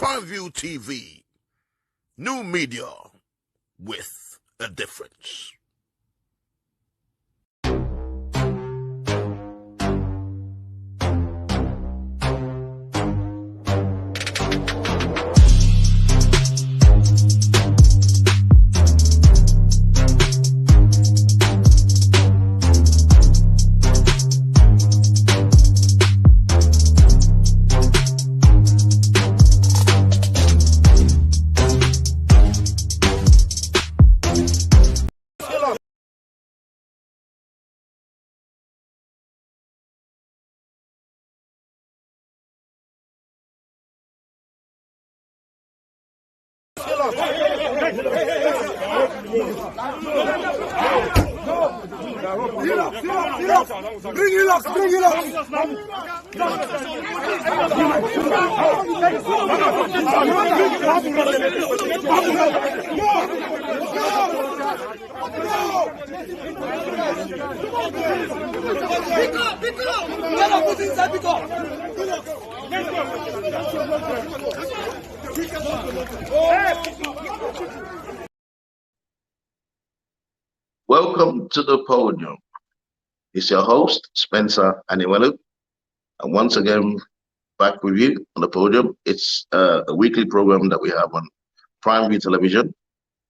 Prime TV, new media with a difference. Bring it up, bring it up. Welcome to the Podium. It's your host, Spencer Anienwelu, and once again, back with you on the Podium. It's a weekly program that we have on Prime View Television,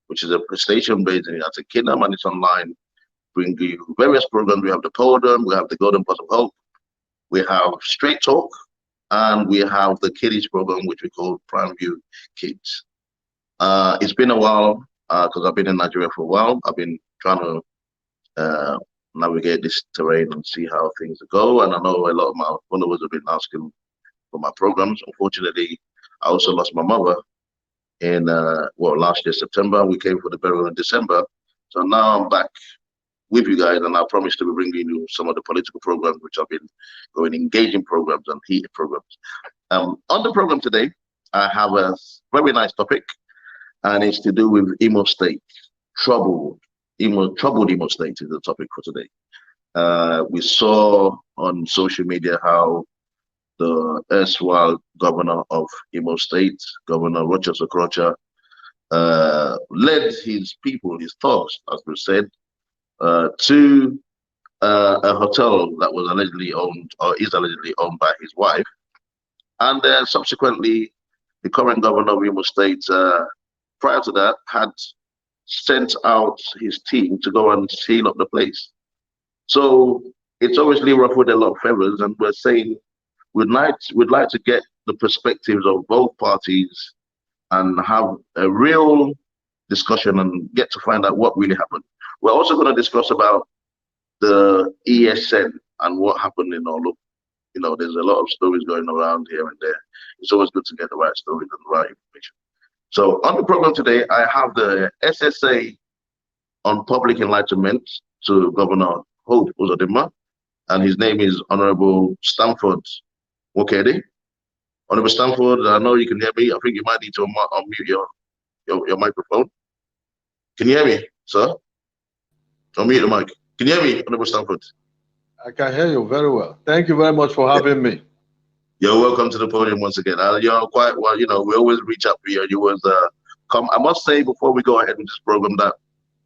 which is a station based in the United Kingdom, and it's online, bringing you various programs. We have the Podium, we have the Golden Pot of Hope, we have Straight Talk, and we have the Kiddies program, which we call Prime View Kids. It's been a while, because I've been in Nigeria for a while. I've been trying to navigate this terrain and see how things go. And I know a lot of my followers have been asking for my programs. Unfortunately, I also lost my mother in last year, September. We came for the burial in December. So now I'm back with you guys, and I promise to be bringing you some of the political programs which I've been going, engaging programs and heated programs. On the program today, I have a very nice topic, and it's to do with Imo State. Troubled Imo State is the topic for today. We saw on social media how the erstwhile governor of Imo State, Governor Rochas Okorocha, led his people, his thugs, as we said, to a hotel that was allegedly owned, or is allegedly owned by his wife. And then subsequently, the current governor of Imo State, prior to that, had sent out his team to go and seal up the place. So it's obviously ruffled a lot of feathers, and we're saying we'd like to get the perspectives of both parties and have a real discussion and get to find out what really happened. We're also going to discuss about the ESN and what happened in all of, there's a lot of stories going around here and there. It's always good to get the right stories and the right information. So on the program today, I have the SSA on Public Enlightenment to Governor Hope Uzodimma, and his name is Honorable Stanford Nwokedi. Honorable Stanford, I know you can hear me. I think you might need to unmute your microphone. Can you hear me, sir? Unmute the mic. Can you hear me, Honorable Stanford? I can hear you very well. Thank you very much for having me. You're welcome to the Podium once again. You're quite well, we always reach out to you. You always come. I must say before we go ahead with this program that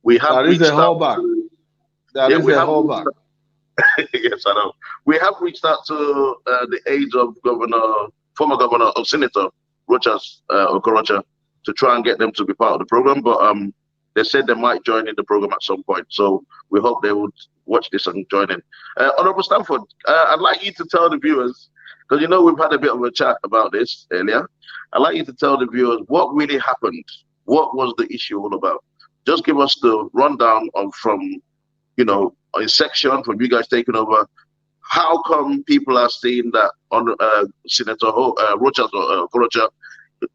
we have there is a holdback. There is a holdback. Yes, I know. We have reached out to the aides of former governor of Senator Rochas Okorocha to try and get them to be part of the program, but they said they might join in the program at some point. So we hope they would watch this and join in. Honorable Stanford, I'd like you to tell the viewers, because we've had a bit of a chat about this earlier. I'd like you to tell the viewers what really happened. What was the issue all about? Just give us the rundown from a section from you guys taking over. How come people are saying that on Senator Rochas Okorocha,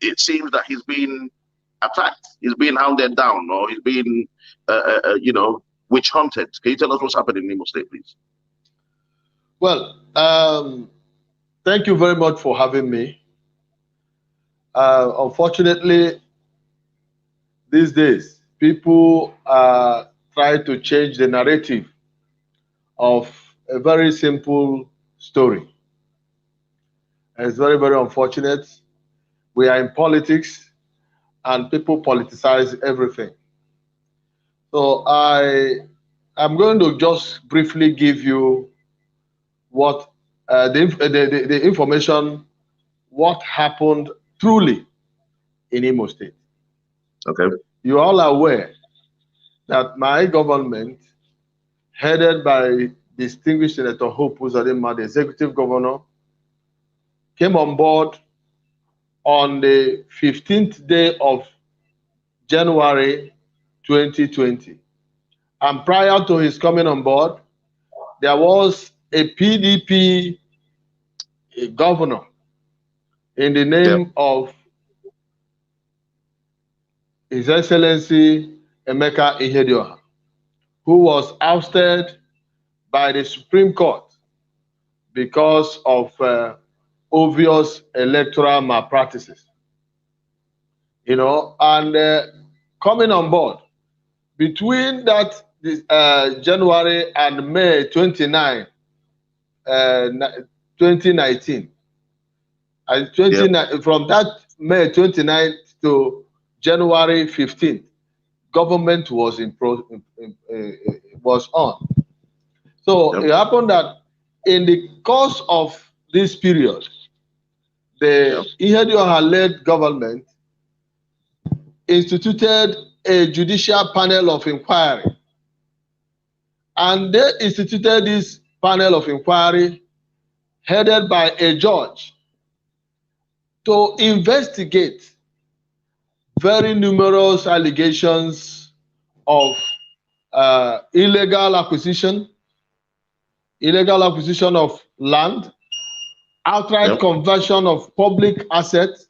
it seems that he's been attacked, he's been hounded down, or he's been, witch hunted? Can you tell us what's happening in Imo State, please? Well, thank you very much for having me. Unfortunately, these days, people try to change the narrative of a very simple story. And it's very, very unfortunate. we are in politics and people politicize everything. So I'm going to just briefly give you what the information, what happened truly in Imo State. Okay. You all are aware that my government, headed by distinguished Senator Hope Uzodimma, the executive governor, came on board on the 15th day of January 2020. And prior to his coming on board, there was a PDP governor in the name of His Excellency Emeka Ihedioha, who was ousted by the Supreme Court because of obvious electoral malpractices. You know, and coming on board between that January and May 29, 2019, and from that May 29th to January 15th, government was was on. So it happened that in the course of this period, the Ihedioha-led government instituted a judicial panel of inquiry. And they instituted this panel of inquiry headed by a judge to investigate very numerous allegations of illegal acquisition of land, outright conversion of public assets,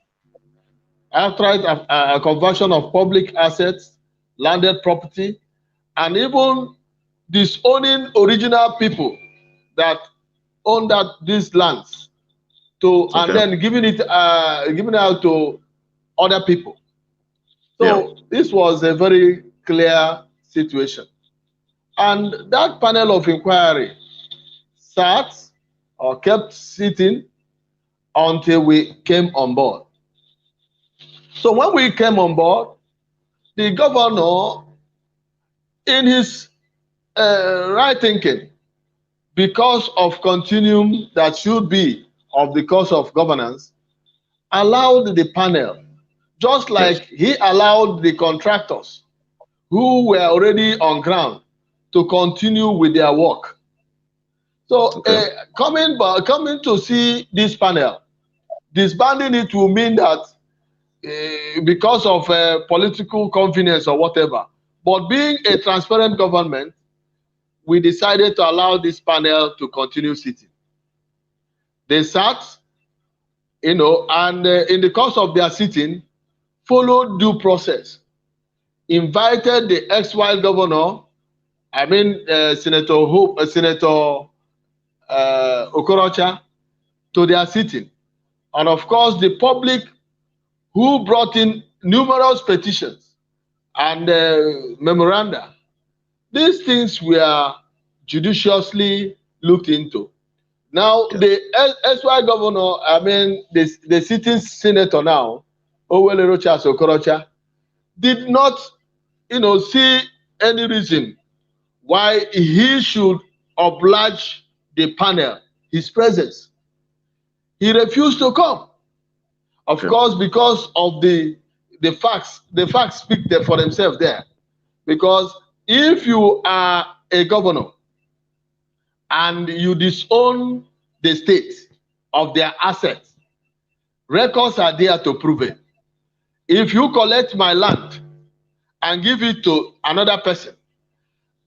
landed property, and even disowning original people that own these lands and then giving it out to other people. So this was a very clear situation. And that panel of inquiry sat or kept sitting until we came on board. So when we came on board, the governor, in his right thinking, because of continuum that should be of the course of governance, allowed the panel, just like he allowed the contractors who were already on ground to continue with their work. So coming to see this panel, disbanding it will mean that because of political convenience or whatever, but being a transparent government, we decided to allow this panel to continue sitting. They sat, and in the course of their sitting, followed due process, invited the ex-while governor, Senator Okorocha, to their sitting. And of course, the public, who brought in numerous petitions and memoranda. These things were judiciously looked into. Now, the ex-while governor, the sitting senator now, Owele Rochas Okorocha, did not, see any reason why he should oblige the panel his presence. He refused to come. Of course, because of the facts. The facts speak for themselves there. Because if you are a governor and you disown the state of their assets, records are there to prove it. If you collect my land and give it to another person,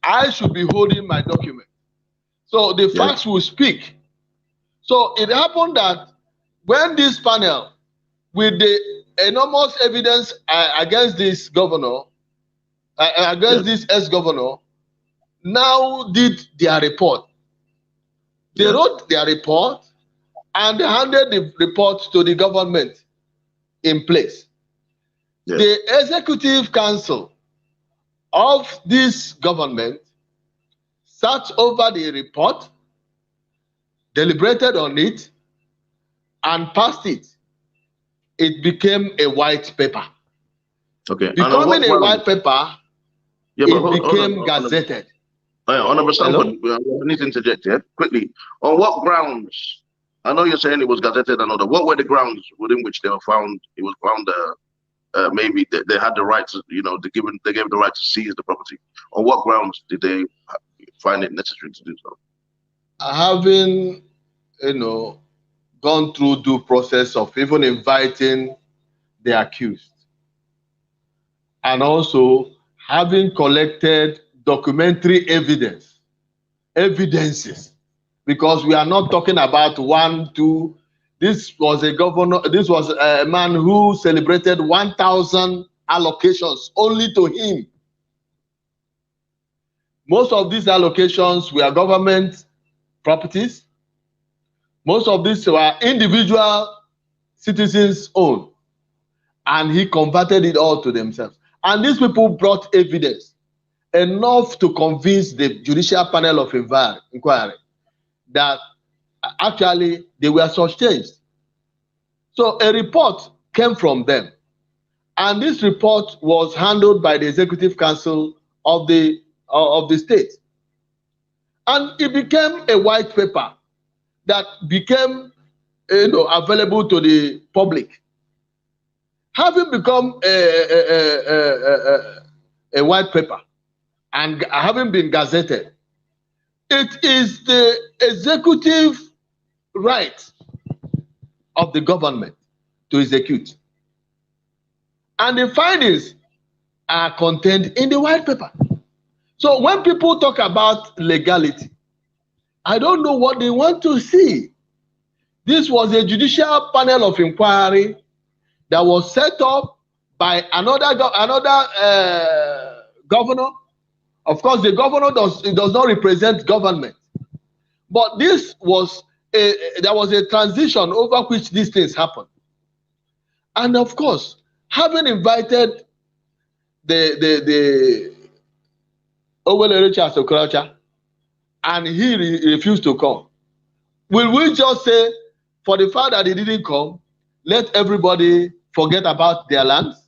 I should be holding my document. So the facts will speak. So it happened that when this panel, with the enormous evidence against this governor, this ex-governor, now did their report. They wrote their report and they handed the report to the government in place. The executive council of this government sat over the report, deliberated on it, and passed it it became a white paper. Okay. Becoming a white paper, it became gazetted. Honorable Stanford, I need to interject here quickly. On what grounds? I know you're saying it was gazetted and all that. What were the grounds within which they were found? It was found maybe they had the right to, they gave the right to seize the property. On what grounds did they find it necessary to do so? Having, gone through due process of even inviting the accused, and also having collected documentary evidences, because we are not talking about 1, 2. This was a man who celebrated 1,000 allocations only to him. Most of these allocations were government properties. Most of these were individual citizens' own, and he converted it all to themselves. And these people brought evidence enough to convince the judicial panel of inquiry that actually they were shortchanged. So a report came from them, and this report was handled by the Executive Council of the state, and it became a white paper that became available to the public. Having become a white paper and having been gazetted, it is the executive right of the government to execute. And the findings are contained in the white paper. So when people talk about legality, I don't know what they want to see. This was a judicial panel of inquiry that was set up by another governor. Of course, the governor does not represent government, but there was a transition over which these things happened. And of course, having invited the Owele Richards Okorocha, and he refused to come, will we just say, for the fact that he didn't come, let everybody forget about their lands,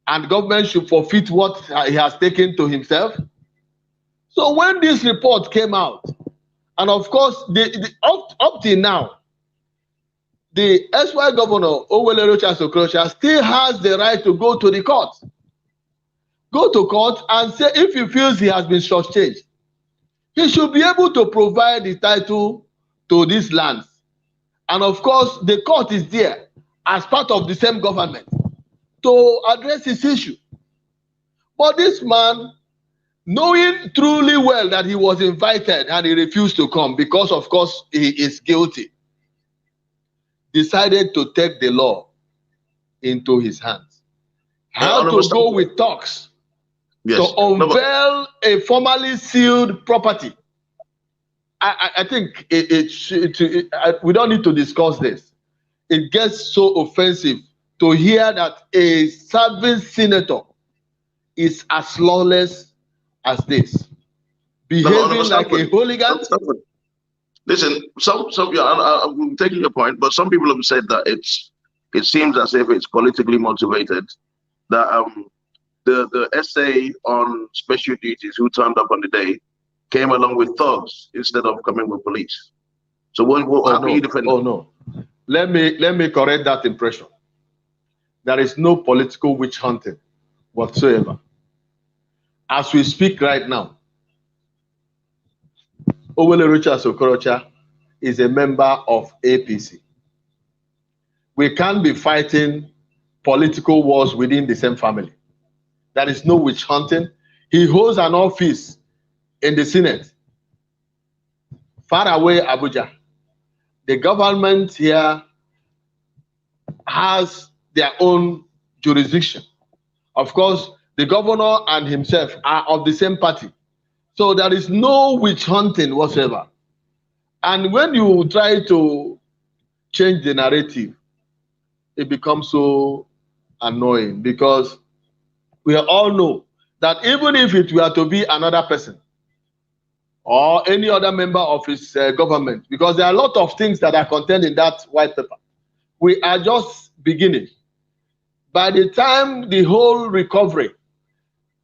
and government should forfeit what he has taken to himself? So when this report came out, and of course, up till now, the SY governor, Owele Richards Okorocha, still has the right to go to the court. Go to court and say if he feels he has been shortchanged, he should be able to provide the title to these lands. And of course, the court is there as part of the same government to address this issue. But this man, knowing truly well that he was invited and he refused to come because, of course, he is guilty, decided to take the law into his hands. How to go with talks to unveil a formally sealed property. I think we don't need to discuss this. It gets so offensive to hear that a serving senator is as lawless as this, behaving like a hooligan. Listen, I'm taking your point, but some people have said that it seems as if it's politically motivated. That the essay on special duties who turned up on the day came along with thugs instead of coming with police. So how can you defend? Oh no, let me correct that impression. There is no political witch hunting whatsoever. As we speak right now, Owele Richards Okorocha is a member of APC. We can't be fighting political wars within the same family. There is no witch hunting. He holds an office in the Senate, far away Abuja. The government here has their own jurisdiction. Of course, the governor and himself are of the same party. So there is no witch hunting whatsoever. And when you try to change the narrative, it becomes so annoying, because we all know that even if it were to be another person or any other member of his government, because there are a lot of things that are contained in that white paper, we are just beginning. By the time the whole recovery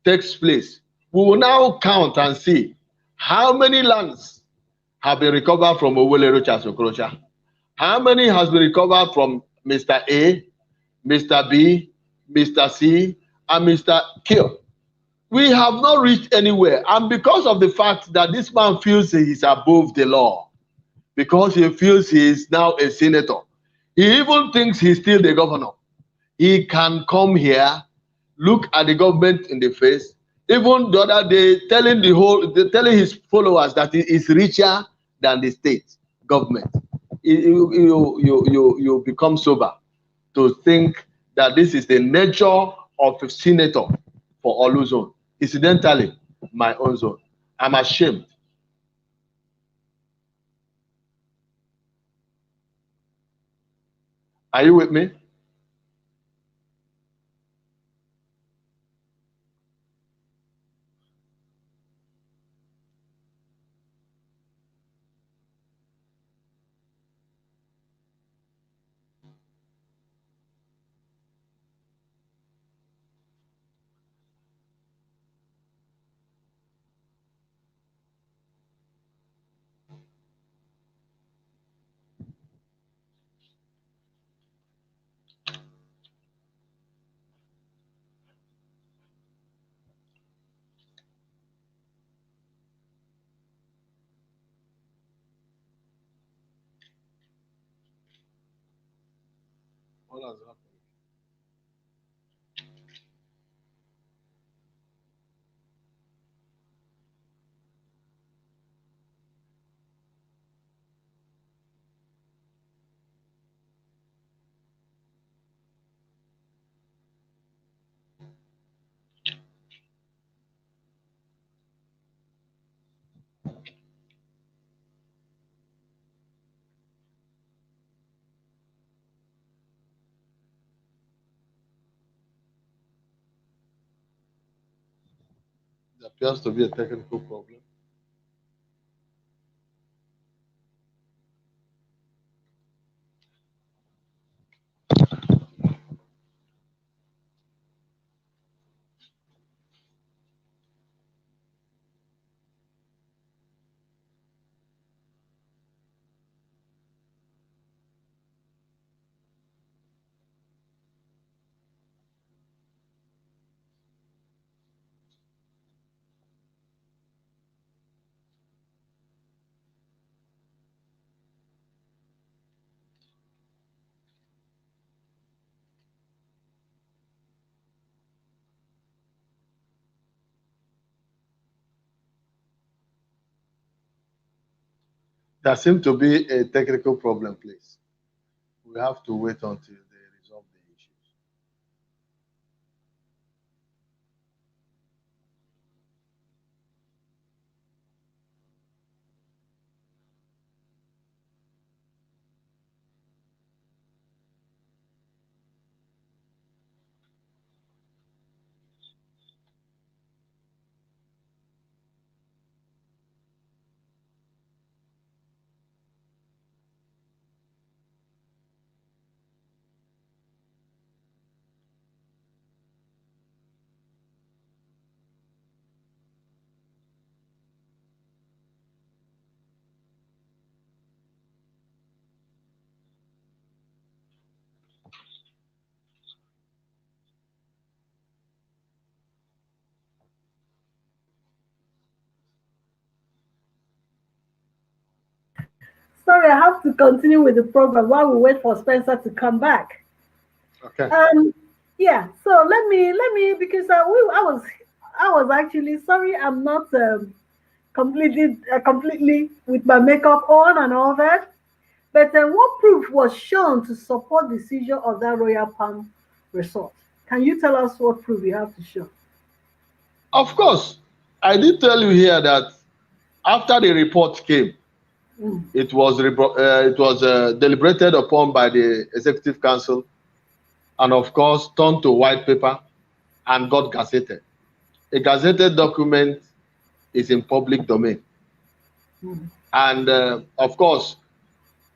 takes place, we will now count and see how many lands have been recovered from Owelero Okorocha. How many has been recovered from Mr. A, Mr. B, Mr. C, and Mr. Q? We have not reached anywhere. And because of the fact that this man feels he is above the law, because he feels he is now a senator, he even thinks he's still the governor. He can come here, look at the government in the face, even the other day telling his followers that he is richer than the state government. You become sober to think that this is the nature of a senator for Olu zone. Incidentally, my own zone. I'm ashamed. Are you with me? What has happened? There appears to be a technical problem. There seems to be a technical problem, please. We have to wait until they resolve the issues. Sorry, I have to continue with the program while we wait for Spencer to come back. Okay. Yeah. So let me because I was actually sorry. I'm not completely with my makeup on and all that. But what proof was shown to support the seizure of that Royal Palm Resort? Can you tell us what proof you have to show? Of course, I did tell you here that after the report came, it was deliberated upon by the Executive Council, and of course turned to white paper and got gazetted. A gazetted document is in public domain, and of course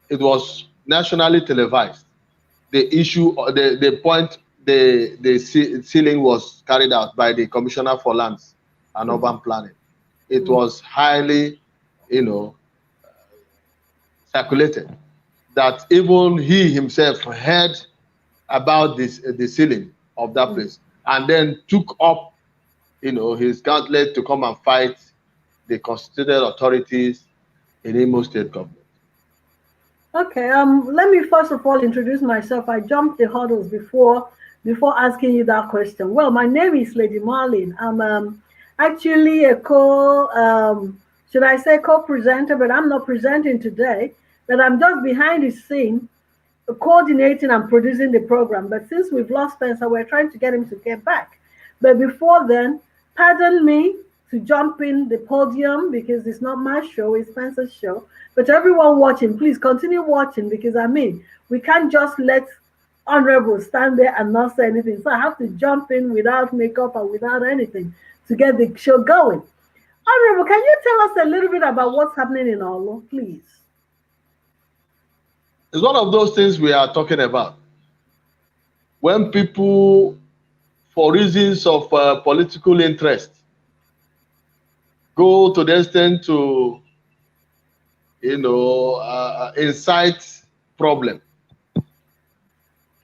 it was nationally televised. the issue, the point, the sealing was carried out by the Commissioner for Lands and Urban Planning. It was highly, circulated, that even he himself heard about the sealing of that place, and then took up, his gauntlet to come and fight the constituted authorities in Imo State government. Okay, let me first of all introduce myself. I jumped the hurdles before asking you that question. Well, my name is Lady Marlene. I'm actually a should I say co-presenter, but I'm not presenting today, but I'm just behind the scene coordinating and producing the program. But since we've lost Spencer, we're trying to get him to get back. But before then, pardon me to jump in the podium, because it's not my show, it's Spencer's show. But everyone watching, please continue watching, because we can't just let Honorable stand there and not say anything. So I have to jump in without makeup and without anything to get the show going. Honorable, can you tell us a little bit about what's happening in Olo, please? It's one of those things we are talking about. When people, for reasons of political interest, go to the extent to, incite problem.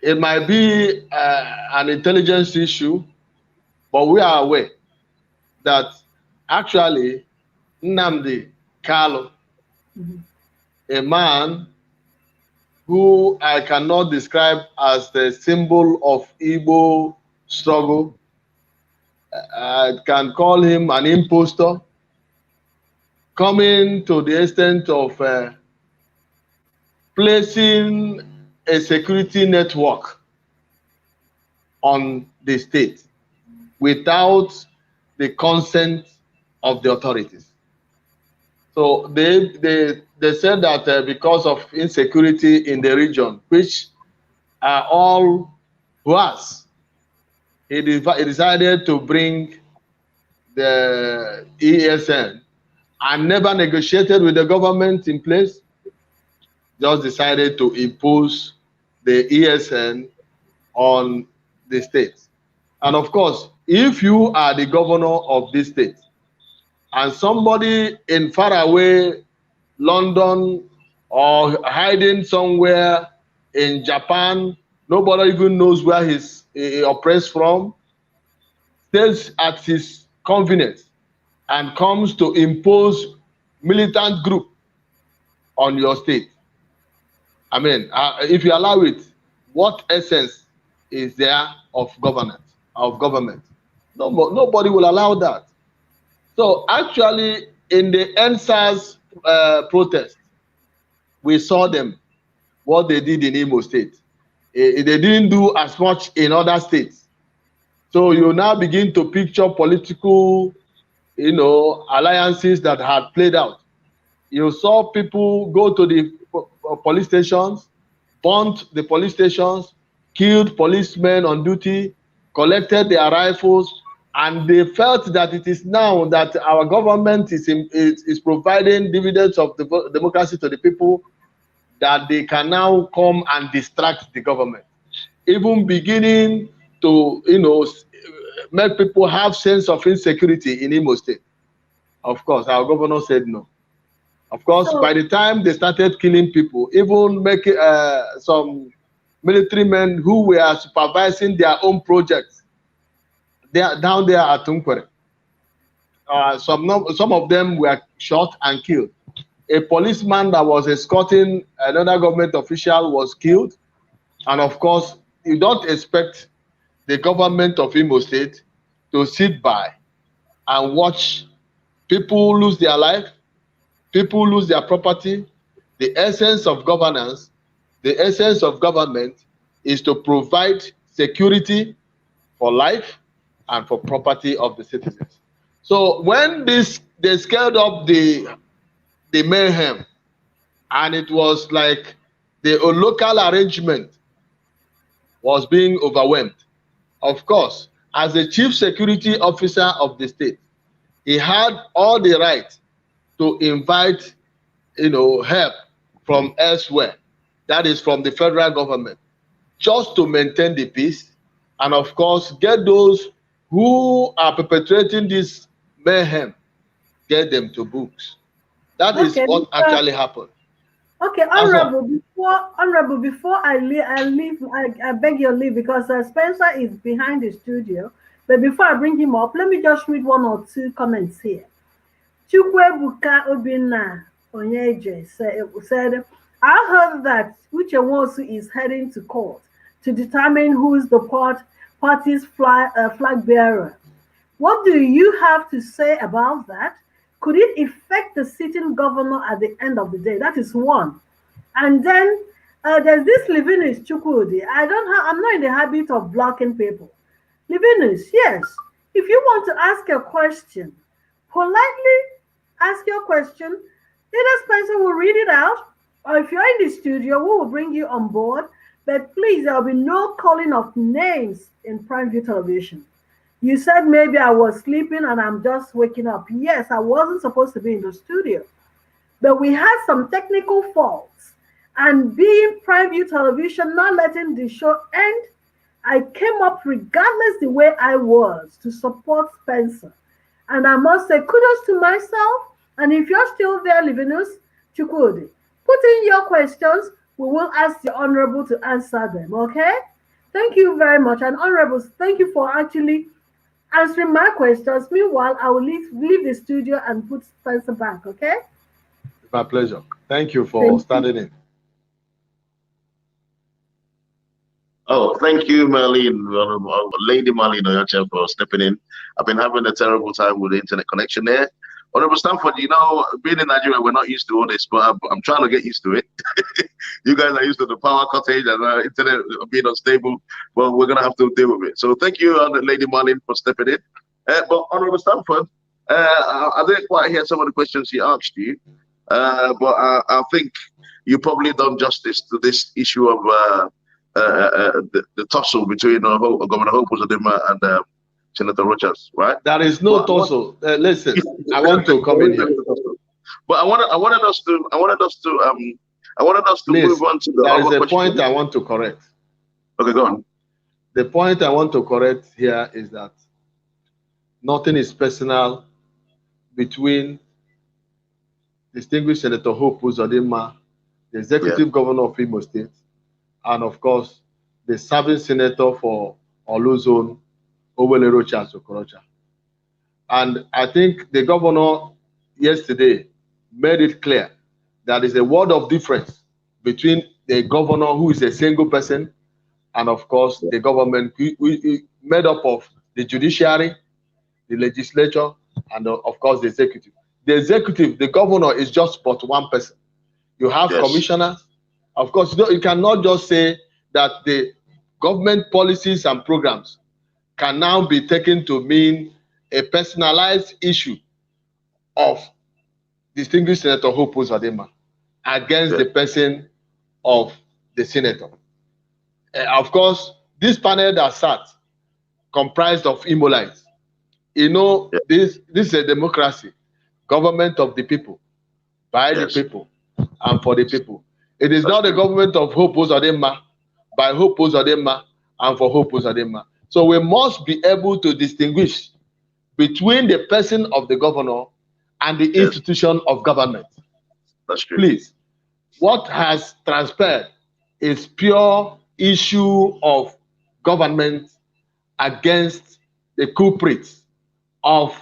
It might be an intelligence issue, but we are aware that actually Nnamdi Kanu, a man who I cannot describe as the symbol of Igbo struggle, I can call him an impostor, coming to the extent of placing a security network on the state without the consent of the authorities. So they said that because of insecurity in the region, which are all worse, he decided to bring the ESN and never negotiated with the government in place, just decided to impose the ESN on the state. And of course, if you are the governor of this state and somebody in faraway London or hiding somewhere in Japan, nobody even knows where he operates from, stays at his convenience and comes to impose militant group on your state. I mean, if you allow it, what essence is there of government? Nobody will allow that. So actually, in the NSAS protest, we saw them, what they did in Imo State. They didn't do as much in other states. So you now begin to picture political, alliances that had played out. You saw people go to the police stations, burnt the police stations, killed policemen on duty, collected their rifles, and they felt that it is now that our government is providing dividends of the democracy to the people, that they can now come and distract the government, even beginning to make people have sense of insecurity in Imo State. Of course, our governor said no. Of course, by the time they started killing people, even making some military men who were supervising their own projects, they are down there at Tunkwere. Some of them were shot and killed. A policeman that was escorting another government official was killed. And of course, you don't expect the government of Imo State to sit by and watch people lose their life, people lose their property. The essence of governance, the essence of government is to provide security for life and for property of the citizens. So when they scaled up the mayhem, and it was like the local arrangement was being overwhelmed. Of course, as the chief security officer of the state, he had all the right to invite, help from elsewhere. That is from the federal government. just to maintain the peace, and of course, get those who are perpetrating this mayhem, get them to books. That is Okay. what actually happened. Okay, That's all. Honorable, before I leave, I beg your leave because Spencer is behind the studio. But before I bring him up, let me just read one or two comments here. Chukwebuka Obinna Onyeje said, I heard that Uchewosu is heading to court to determine who is the party's flag bearer. What do you have to say about that? Could it affect the sitting governor at the end of the day? That is one. And then there's this Livinus Chukwudi. I'm not in the habit of blocking people. Livinus, yes. If you want to ask a question, politely ask your question. Either Spencer will read it out, or if you're in the studio, we will bring you on board. But please, there will be no calling of names in Prime View Television. You said maybe I was sleeping and I'm just waking up. Yes, I wasn't supposed to be in the studio. But we had some technical faults. And being Prime View Television, not letting the show end, I came up regardless the way I was to support Spencer. And I must say kudos to myself. And if you're still there, Livinus Chukwudi, put in your questions. We will ask the Honorable to answer them, okay? Thank you very much. And Honorables, thank you for actually answering my questions. Meanwhile, I will leave the studio and put Spencer back, okay? My pleasure. Thank you for standing in. Oh, thank you, Marlene, Lady Marlene Oyacha, for stepping in. I've been having a terrible time with the internet connection there. Honorable Stanford, you know, being in Nigeria, we're not used to all this, but I'm trying to get used to it. You guys are used to the power cottage and internet being unstable. Well, we're going to have to deal with it. So thank you, Lady Marlene, for stepping in. But Honorable Stanford, I didn't quite hear some of the questions he asked you, but I think you probably done justice to this issue of the tussle between Governor Hope Uzodimma and Senator Rochas, right? There is no tussle. Listen, I want to come in here. But I wanted us to Please, move on to the there other is a question. point I want to correct. Okay, go on. The point I want to correct here is that nothing is personal between distinguished Senator Hope Uzodimma, the executive governor of Imo State, and of course, the serving senator for Oluzon, Owele Rochas Okorocha. And I think the governor yesterday made it clear that there is a world of difference between the governor, who is a single person, and of course, the government made up of the judiciary, the legislature, and of course, the executive. The executive, the governor, is just but one person. You have commissioners. Of course, you cannot just say that the government policies and programs can now be taken to mean a personalized issue of distinguished Senator Hope Uzodimma against the person of the senator. Of course, this panel that sat comprised of Imolites. You know, this is a democracy, government of the people, by the people, and for the people. It is not the government of Hope Uzodimma, by Hope Uzodimma, and for Hope Uzodimma. So we must be able to distinguish between the person of the governor and the institution of government. That's true. Please, what has transpired is pure issue of government against the culprits of,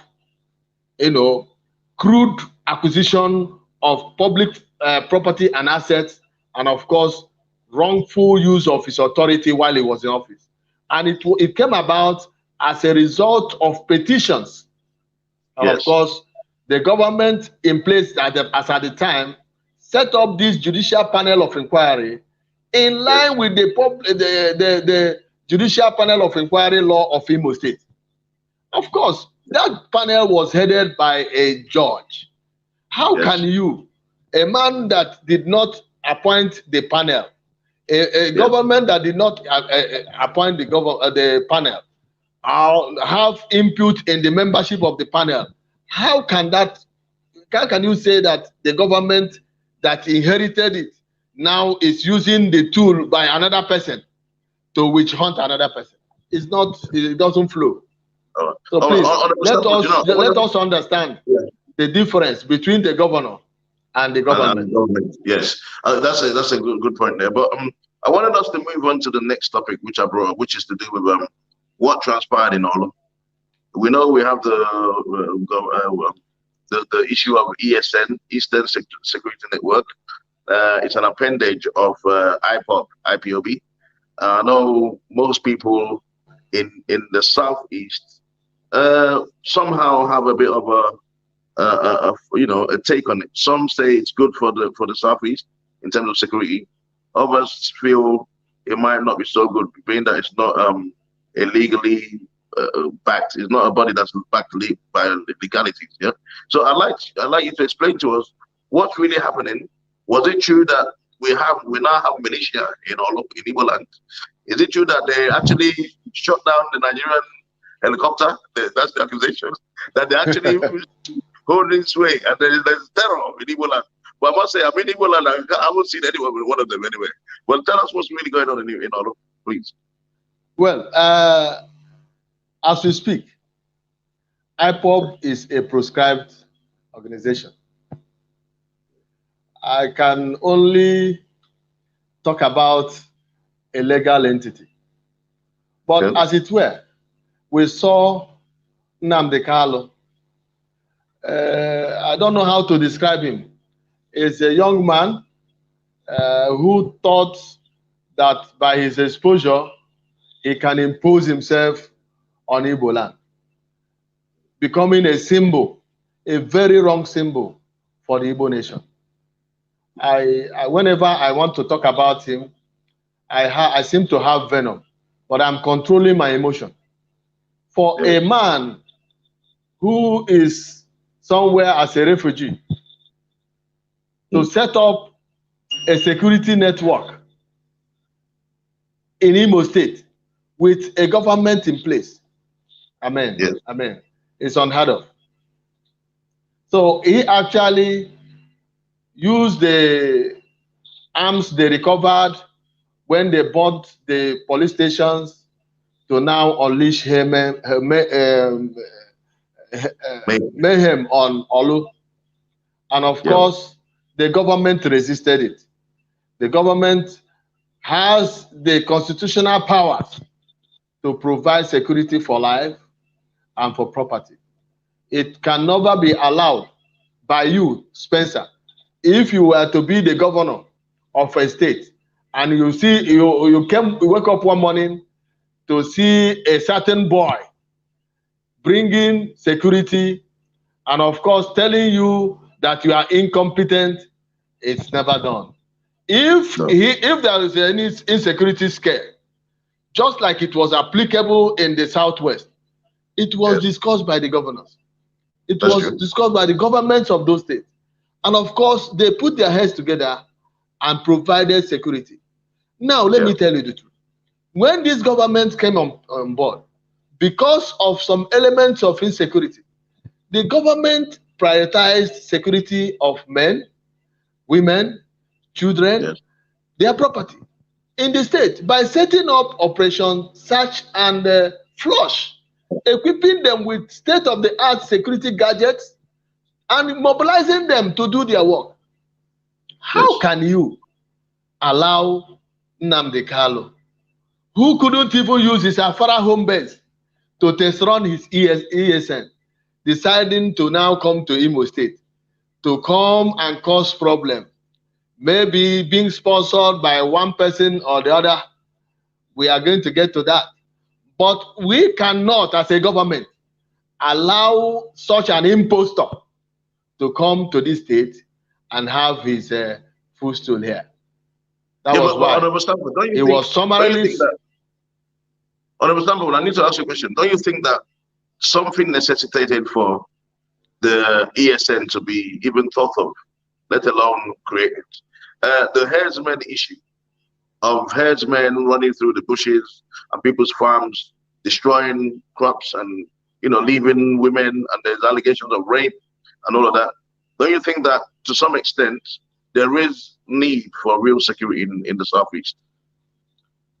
crude acquisition of public property and assets, and of course, wrongful use of his authority while he was in office. And it came about as a result of petitions. And of course, the government in place as at the time set up this judicial panel of inquiry in line with the judicial panel of inquiry law of Imo State. Of course, that panel was headed by a judge. How can you, a man that did not appoint the panel, a government that did not appoint the panel, have input in the membership of the panel, how can you say that the government that inherited it now is using the tool by another person to witch hunt another person. It's not. It doesn't flow. So Oh, please let us understand yeah. the difference between the governor and the government. And government. Yes, that's a good point there. But I wanted us to move on to the next topic, which I brought up, which is to do with what transpired in Olo. We know we have the issue of ESN, Eastern Security Network. It's an appendage of IPOB. I know most people in the southeast somehow have a bit of a take on it. Some say it's good for the southeast in terms of security. Others feel it might not be so good, being that it's not illegally backed. It's not a body that's backed by legalities. Yeah. So I'd like you to explain to us what's really happening. Was it true that we now have militia in Igbo land? Is it true that they actually shot down the Nigerian helicopter? That's the accusation. That they actually holding sway, and there's terror in Igbo land. But I must say, I'm in Igbo land. I haven't seen anyone with one of them anyway. But tell us what's really going on in Olo, please. Well, as we speak, IPOB is a proscribed organization. I can only talk about a legal entity. But as it were, we saw Nnamdi Kanu. I don't know how to describe him. He's a young man who thought that by his exposure, he can impose himself on Igbo land, becoming a symbol, a very wrong symbol for the Igbo nation. Whenever I want to talk about him, I seem to have venom, but I'm controlling my emotion. For a man who is somewhere as a refugee to set up a security network in Imo State with a government in place, amen, yes. Amen, it's unheard of. So he actually used the arms they recovered when they bought the police stations to now unleash mayhem on Olu. And of course, the government resisted it. The government has the constitutional powers to provide security for life and for property. It can never be allowed by you, Spencer. If you were to be the governor of a state and you see you wake up one morning to see a certain boy bringing security and of course telling you that you are incompetent, it's never done. If there is any insecurity scare, just like it was applicable in the Southwest, it was discussed by the governors. It was discussed by the governments of those states. And of course, they put their heads together and provided security. Now, let me tell you the truth. When this government came on board, because of some elements of insecurity, the government prioritized security of men, women, children, their property in the state by setting up Operation Search and Flush, equipping them with state-of-the-art security gadgets and mobilizing them to do their work. How can you allow Nnamdi Kanu, who couldn't even use his Afara home base to test run his ESN, deciding to now come to Imo State to come and cause problem, maybe being sponsored by one person or the other? We are going to get to that. But we cannot, as a government, allow such an impostor to come to this state and have his footstool here. That was why he was summarily. Understandable. I need to ask you a question. Don't you think that something necessitated for the ESN to be even thought of, let alone created? The herdsmen issue of herdsmen running through the bushes and people's farms, destroying crops and leaving women, and there's allegations of rape and all of that. Don't you think that to some extent there is need for real security in the Southeast?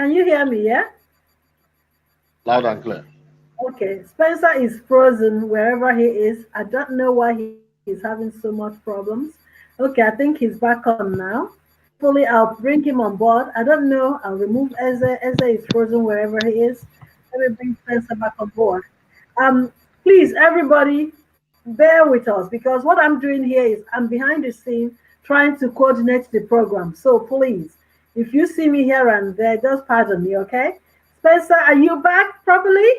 Can you hear me, yeah? Loud and clear. Okay, Spencer is frozen wherever he is. I don't know why he's having so much problems. Okay, I think he's back on now. Hopefully, I'll bring him on board. I don't know. I'll remove Eze. Eze is frozen wherever he is. Let me bring Spencer back on board. Please, everybody, bear with us because what I'm doing here is I'm behind the scene trying to coordinate the program. So please, if you see me here and there, just pardon me, okay? Spencer, are you back properly?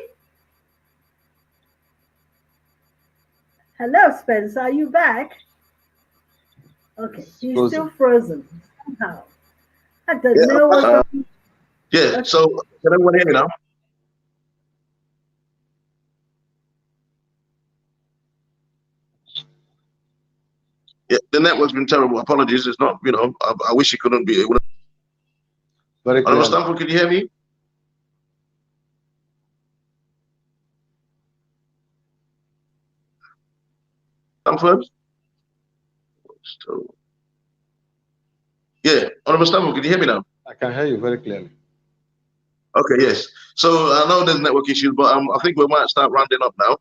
Hello, Spencer, are you back? Okay, he's still frozen somehow. I don't know what's happening. Yeah, okay. So can everyone hear me now? Yeah, the network's been terrible. Apologies. It's not, I wish it couldn't be. Very clear. Stanford, can you hear me? Stanford? Yeah, Honorable Stanford, can you hear me now? I can hear you very clearly. Okay, yes. So I know there's network issues, but I think we might start rounding up now.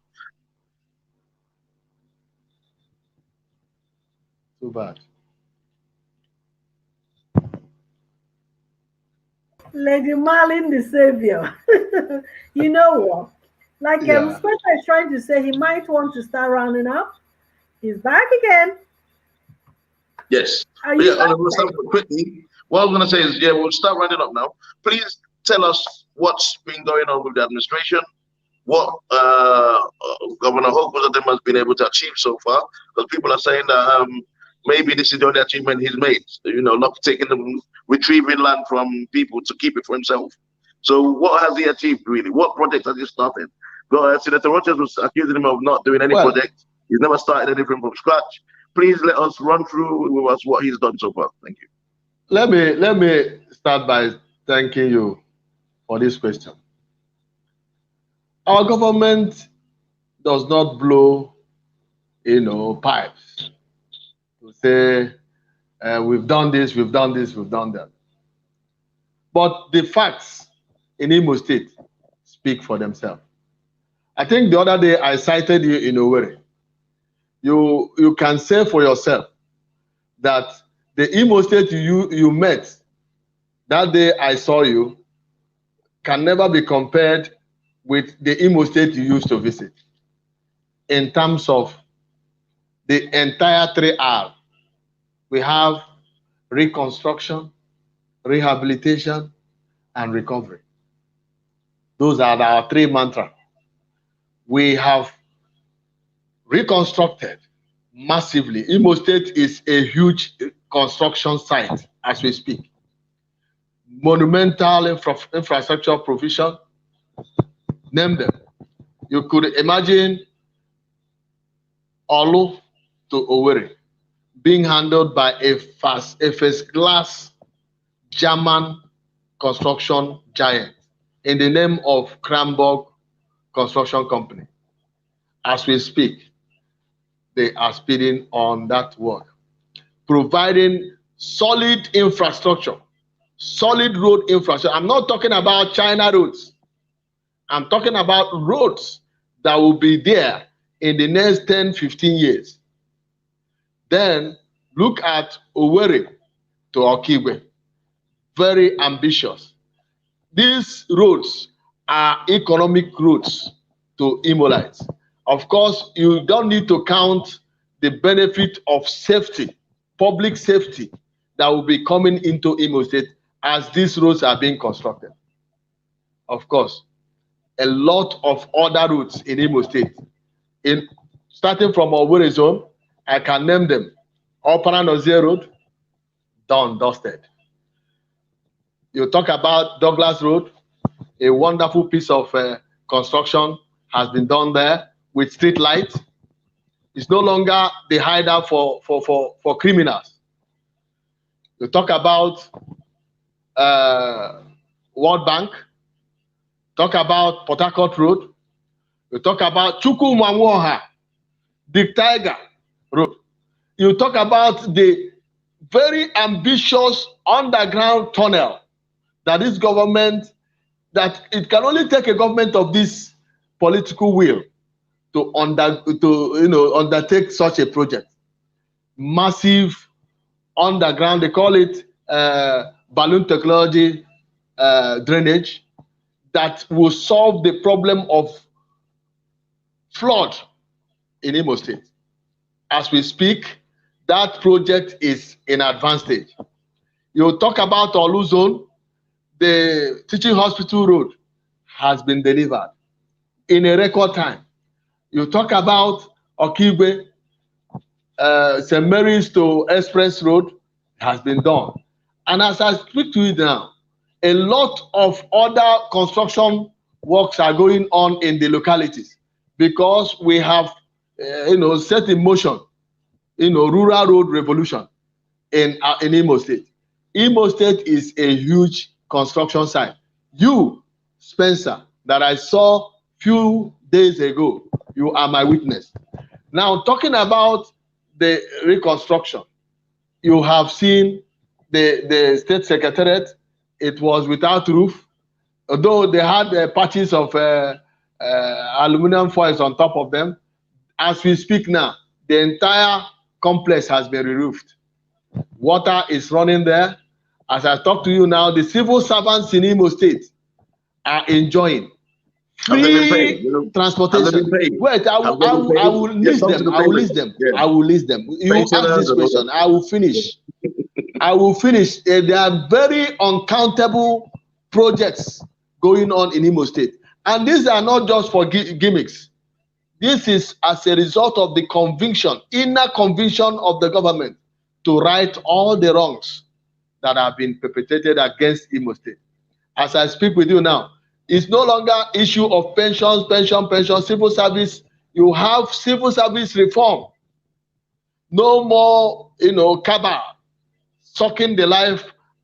Too bad. Lady Marlin, the savior. You know what? Like Spencer is trying to say, he might want to start rounding up. He's back again. Yes. Quickly, what I was going to say is, yeah, we'll start rounding up now. Please tell us what's been going on with the administration, what Governor Hope has been able to achieve so far, because people are saying that maybe this is the only achievement he's made, not taking retrieving land from people to keep it for himself. So what has he achieved, really? What project has he started? Senator Rogers was accusing him of not doing any project. He's never started anything from scratch. Please let us run through with us what he's done so far. Thank you. Let me start by thanking you for this question. Our government does not blow, pipes to say we've done this, we've done this, we've done that. But the facts in Imo State speak for themselves. I think the other day I cited you in Owerri. You can say for yourself that the Imo State you met that day I saw you can never be compared with the Imo State you used to visit in terms of the entire 3R. We have reconstruction, rehabilitation, and recovery. Those are our three mantras. We have reconstructed massively. Imo State is a huge construction site as we speak. Monumental infrastructure provision, name them. You could imagine Olu to Owerri being handled by a first-class German construction giant in the name of Kramborg Construction Company. As we speak, they are speeding on that work, providing solid infrastructure, solid road infrastructure. I'm not talking about China roads. I'm talking about roads that will be there in the next 10, 15 years. Then look at Owerri to Okigwe. Very ambitious. These roads are economic roads to Imolites. Of course, you don't need to count the benefit of safety, public safety, that will be coming into Imo State as these roads are being constructed. Of course, a lot of other routes in Imo State, starting from Owerri zone, I can name them. Oparanozie Road, done, dusted. You talk about Douglas Road, a wonderful piece of construction has been done there with street lights. It's no longer the hideout for criminals. You talk about World Bank, talk about Port Harcourt Road, you talk about Chukwumamwoha, the Tiger Road. You talk about the very ambitious underground tunnel that this government, that it can only take a government of this political will to undertake such a project. Massive underground, they call it balloon technology drainage, that will solve the problem of flood in Imo State. As we speak, that project is in advanced stage. You talk about Olu Zone, the teaching hospital road has been delivered in a record time. You talk about Okigwe, St. Mary's to Express Road has been done. And as I speak to you now, a lot of other construction works are going on in the localities because we have, set in motion, rural road revolution in Imo State. Imo State is a huge construction site. You, Spencer, that I saw few days ago, you are my witness. Now, talking about the reconstruction, you have seen the state secretariat. It was without roof, although they had patches of aluminum foils on top of them. As we speak now, the entire complex has been re-roofed. Water is running there. As I talk to you now, the civil servants in Imo State are enjoying free transportation. Wait, I will list them. I will list them. I will list them. You ask this question, I will finish. I will finish. There are very uncountable projects going on in Imo State. And these are not just for gimmicks. This is as a result of the conviction, inner conviction of the government to right all the wrongs that have been perpetrated against Imo State. As I speak with you now, it's no longer issue of pensions, civil service. You have civil service reform. No more, cabal sucking the life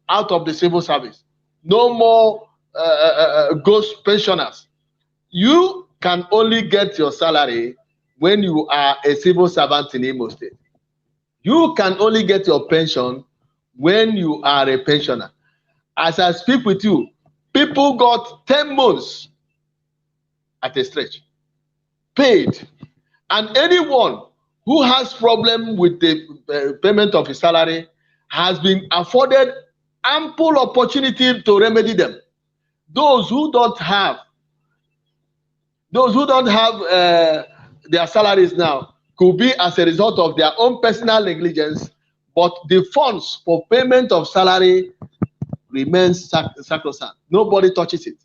out of the civil service. No more ghost pensioners. You can only get your salary when you are a civil servant in Imo State. You can only get your pension when you are a pensioner. As I speak with you, people got 10 months at a stretch, paid. And anyone who has problem with the payment of his salary has been afforded ample opportunity to remedy them. Those who don't have their salaries now could be as a result of their own personal negligence, but the funds for payment of salary remains sacrosanct. Nobody touches it.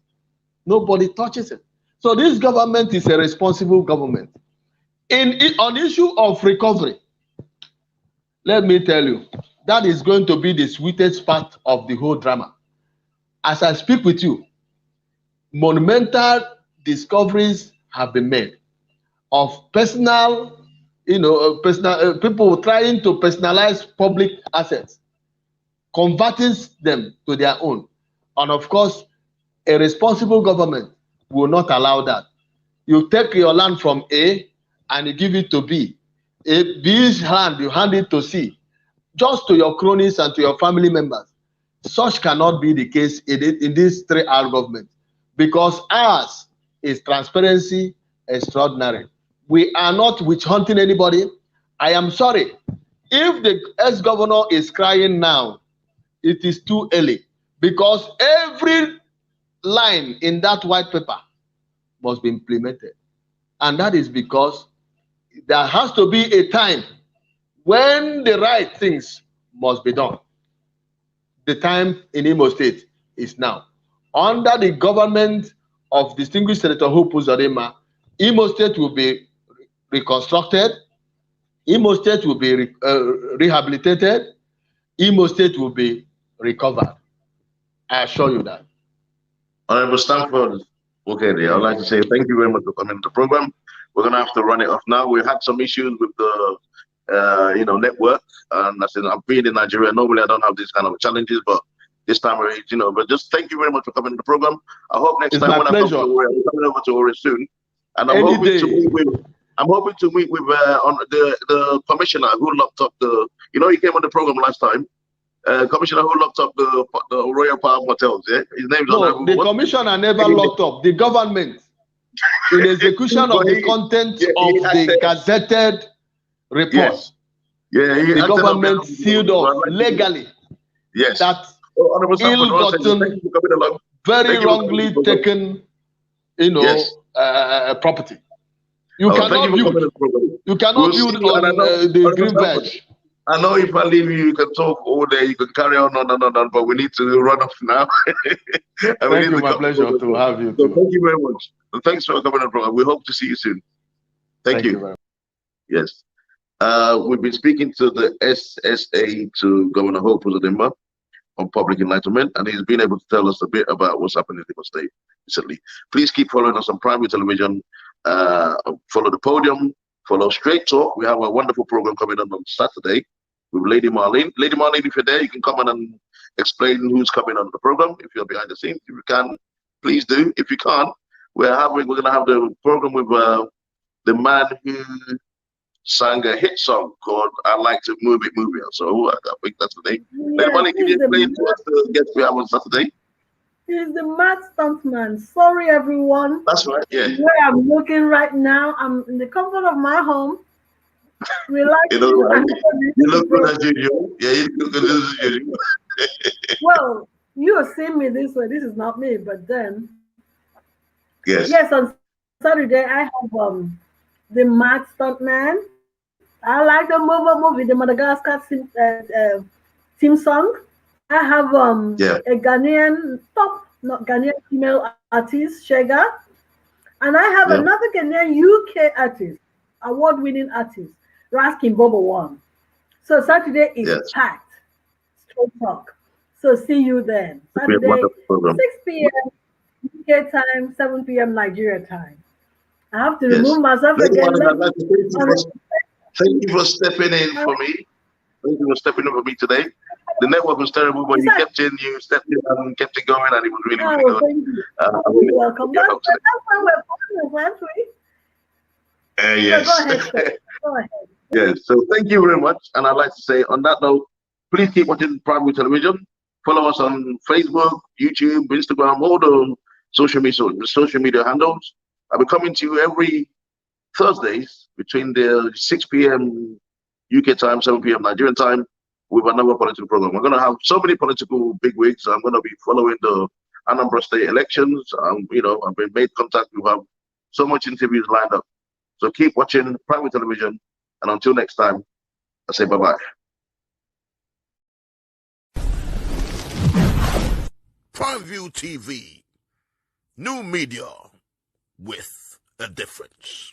Nobody touches it. So this government is a responsible government. On issue of recovery, let me tell you, that is going to be the sweetest part of the whole drama. As I speak with you, monumental discoveries have been made of people trying to personalize public assets, converting them to their own. And of course, a responsible government will not allow that. You take your land from A and you give it to B. B's land, you hand it to C, just to your cronies and to your family members. Such cannot be the case in this 3R government, because ours is transparency extraordinary. We are not witch hunting anybody. I am sorry. If the ex-governor is crying now, it is too early, because every line in that white paper must be implemented. And that is because there has to be a time when the right things must be done. The time in Imo State is now. Under the government of distinguished Senator Hope Uzodinma, Imo State will be reconstructed, Imo State will be rehabilitated, Imo State will be recovered. I assure you that. Honorable Stanford, Nwokedi, I'd like to say thank you very much for coming to the program. We're going to have to run it off now. We've had some issues with the network, and I said, I'm being in Nigeria. Normally I don't have these kind of challenges, but this time, but just thank you very much for coming to the program. I hope next time when I come to Ore, I'm coming over to Ore soon, and I'm hoping to meet with on the commissioner who locked up he came on the program last time, commissioner who locked up the Royal Palm hotels. Yeah, his name's no. The commissioner never locked up. The government, in execution of the content of the gazetted report, yes. the government sealed off legally. Yes, that ill-gotten, very wrongly taken, property. You cannot build. You cannot build on the green veg. I know if I leave you can talk all day, you can carry on, but we need to run off now. Thank you, my pleasure to have you too. So thank you very much. And thanks for coming on, program. We hope to see you soon. Thank you. Very much. Yes. We've been speaking to the SSA, to Governor Hope Uzodimma, on public enlightenment, and he's been able to tell us a bit about what's happening in Imo State recently. Please keep following us on primary television. Follow the Podium. Follow Straight Talk. We have a wonderful program coming on Saturday with Lady Marlene. Lady Marlene, if you're there, you can come on and explain who's coming on the program. If you're behind the scenes, if you can, please do. If you can't, we're going to have the program with the man who sang a hit song called "I Like to Move It, Move It." So I think that's the name. Lady Marlene, can you explain to us the guest we have on Saturday? He's the mad stuntman. Sorry, everyone. That's right, yeah. Where I'm looking right now, I'm in the comfort of my home. We like you look good as usual. Yeah, you look good as usual. Well, you are seeing me this way. This is not me, but then. Yes, on Saturday, I have the mad stuntman. I like the movie, the Madagascar theme song. I have a Ghanaian Ghanaian female artist, Shega, and I have another Ghanaian UK artist, award-winning artist, Raskin Bobo One. So Saturday is packed. Straight Talk. So see you then. Saturday, 6 p.m. UK time, 7 p.m. Nigeria time. I have to remove myself again. Thank you for stepping in for me. Thank you for stepping in for me today. The network was terrible, but you stepped in and kept it going, and it was really, really good. Thank you. You're welcome. That's why we're partners, aren't we? Yes. So go ahead, sir. Go ahead. Yes. So thank you very much. And I'd like to say, on that note, please keep watching primary television. Follow us on Facebook, YouTube, Instagram, all the social media handles. I'll be coming to you every Thursdays between the 6 p.m. UK time, 7 p.m. Nigerian time, with another political program. We're going to have so many political bigwigs. I'm going to be following the Anambra State elections. I've been made contact. We have so much interviews lined up. So keep watching primary television. And until next time, I say bye-bye. Prime View TV. New media with a difference.